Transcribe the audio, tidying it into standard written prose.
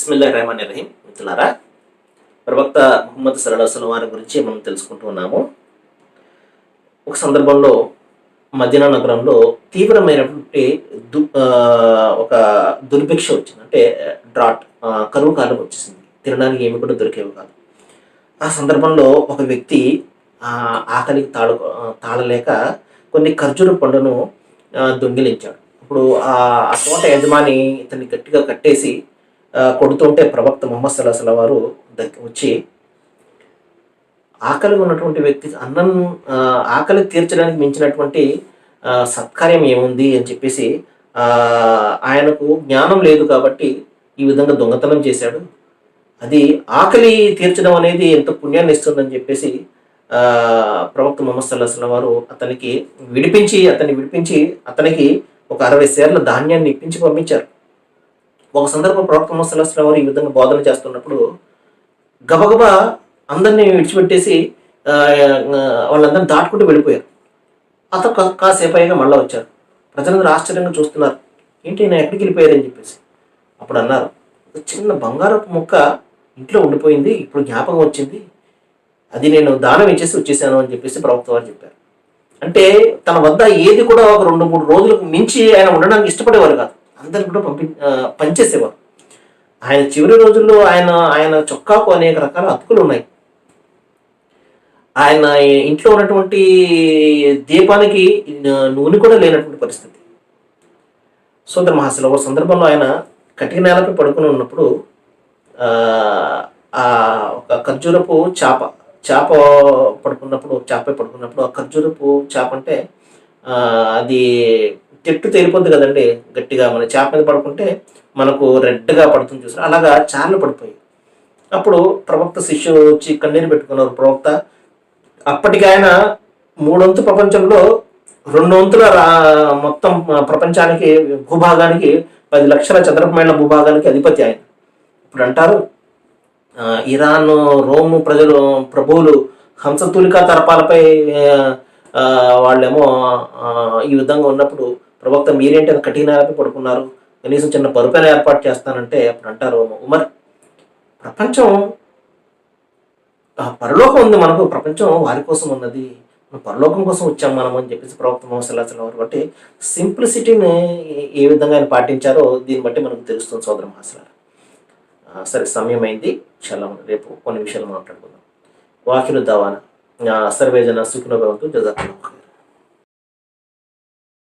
బిస్మిల్లాహిర్రహమానిర్రహీం. మిత్రులారా, ప్రవక్త ముహమ్మద్ సల్లల్లాహు అలైహి వసల్లం వారి గురించి మనం తెలుసుకుంటూ ఉన్నాము. ఒక సందర్భంలో మదీనా నగరంలో తీవ్రమైనటువంటి ఒక దుర్భిక్ష వచ్చింది. అంటే డ్రాట్, కరువు కాలం వచ్చేసింది. తినడానికి ఏమి కూడా దొరికేవి కాదు. ఆ సందర్భంలో ఒక వ్యక్తి ఆకలికి తాళలేక కొన్ని ఖర్జూర పండును దొంగిలించాడు. ఇప్పుడు ఆ తోట యజమాని ఇతన్ని గట్టిగా కట్టేసి కొడుతుంటే ప్రవక్త ముహమ్మద్ సల్లల్లాహు అలైహి వసల్లం వారు వచ్చి ఆకలిగా ఉన్నటువంటి వ్యక్తికి ఆకలి తీర్చడానికి మించినటువంటి సత్కార్యం ఏముంది అని చెప్పేసి, ఆయనకు జ్ఞానం లేదు కాబట్టి ఈ విధంగా దొంగతనం చేశాడు. అది ఆకలి తీర్చడం అనేది ఎంత పుణ్యాన్ని ఇస్తుందని చెప్పేసి ప్రవక్త ముహమ్మద్ సల్లల్లాహు అలైహి వసల్లం వారు అతన్ని విడిపించి అతనికి ఒక 60 సేర్ల ధాన్యాన్ని ఇప్పించి పంపించారు. ఒక సందర్భం ప్రవక్త ముహమ్మద్ సల్లల్లాహు అలైహి వసల్లం వారు ఈ విధంగా బోధన చేస్తున్నప్పుడు గబగబా అందరినీ విడిచిపెట్టేసి వాళ్ళందరినీ దాటుకుంటూ వెళ్ళిపోయారు. అతను కాసేపు అయ్యాక మళ్ళీ వచ్చారు. ప్రజలందరూ ఆశ్చర్యంగా చూస్తున్నారు, ఏంటి నేను ఎక్కడికి వెళ్ళిపోయారని చెప్పేసి. అప్పుడు అన్నారు, చిన్న బంగారపు ముక్క ఇంట్లో ఉండిపోయింది, ఇప్పుడు జ్ఞాపకం వచ్చింది, అది నేను దానం ఇచ్చేసి వచ్చేసాను అని చెప్పేసి ప్రవక్త వారు చెప్పారు. అంటే తన వద్ద ఏది కూడా ఒక 2-3 రోజులకు మించి ఆయన ఉండడానికి ఇష్టపడేవారు కాదు. అందరికి కూడా పంచేసేవారు. ఆయన చివరి రోజుల్లో ఆయన చొక్కాకు అనేక రకాల అతుకులు ఉన్నాయి. ఆయన ఇంట్లో ఉన్నటువంటి దీపానికి నూనె కూడా లేనటువంటి పరిస్థితి. సోదర మహాశిల ఒక సందర్భంలో ఆయన కటిక నేలపై పడుకుని ఉన్నప్పుడు ఒక ఖర్జూరపు చేప పడుకున్నప్పుడు ఆ ఖర్జూరపు చేప అంటే అది చెట్టు తేలిపోద్ది కదండి, గట్టిగా మన చేప మీద పడుకుంటే మనకు రెడ్గా పడుతుంది చూసారు, అలాగా చార్లు పడిపోయి. అప్పుడు ప్రవక్త శిష్యులు వచ్చి కన్నీరు పెట్టుకున్నారు. ప్రవక్త అప్పటికి ఆయన 3 వంతు ప్రపంచంలో 2 వంతుల మొత్తం ప్రపంచానికి భూభాగానికి 10 లక్షల చదరపు మైళ్ళ భూభాగానికి అధిపతి ఆయన. ఇప్పుడు అంటారు, ఇరాన్ రోము ప్రభువులు హంసతూలికా తరపాలపై వాళ్ళేమో ఈ విధంగా ఉన్నప్పుడు ప్రవక్త మీరేంటి అది కఠినాలపై పడుకున్నారు, కనీసం చిన్న పరుపైన ఏర్పాటు చేస్తానంటే అప్పుడు అంటారు, ఉమర్, ప్రపంచం పరలోకం ఉంది, మనకు ప్రపంచం వారి కోసం ఉన్నది, పరలోకం కోసం వచ్చాం మనం అని చెప్పేసి ప్రవక్త ముహమ్మద్ సల్లల్లాహు అలైహి వసల్లం బట్టి సింప్లిసిటీని ఏ విధంగా ఆయన పాటించారో దీన్ని బట్టి మనకు తెలుస్తుంది సోదర మహాశిలారా. సరే, సమయం అయింది, చాలా రేపు కొన్ని విషయాలు మాట్లాడుకుందాం. వాకిరు దావానా సర్వేజన సుఖినో భవంతు. జజాకల్లాహు ఖైర్.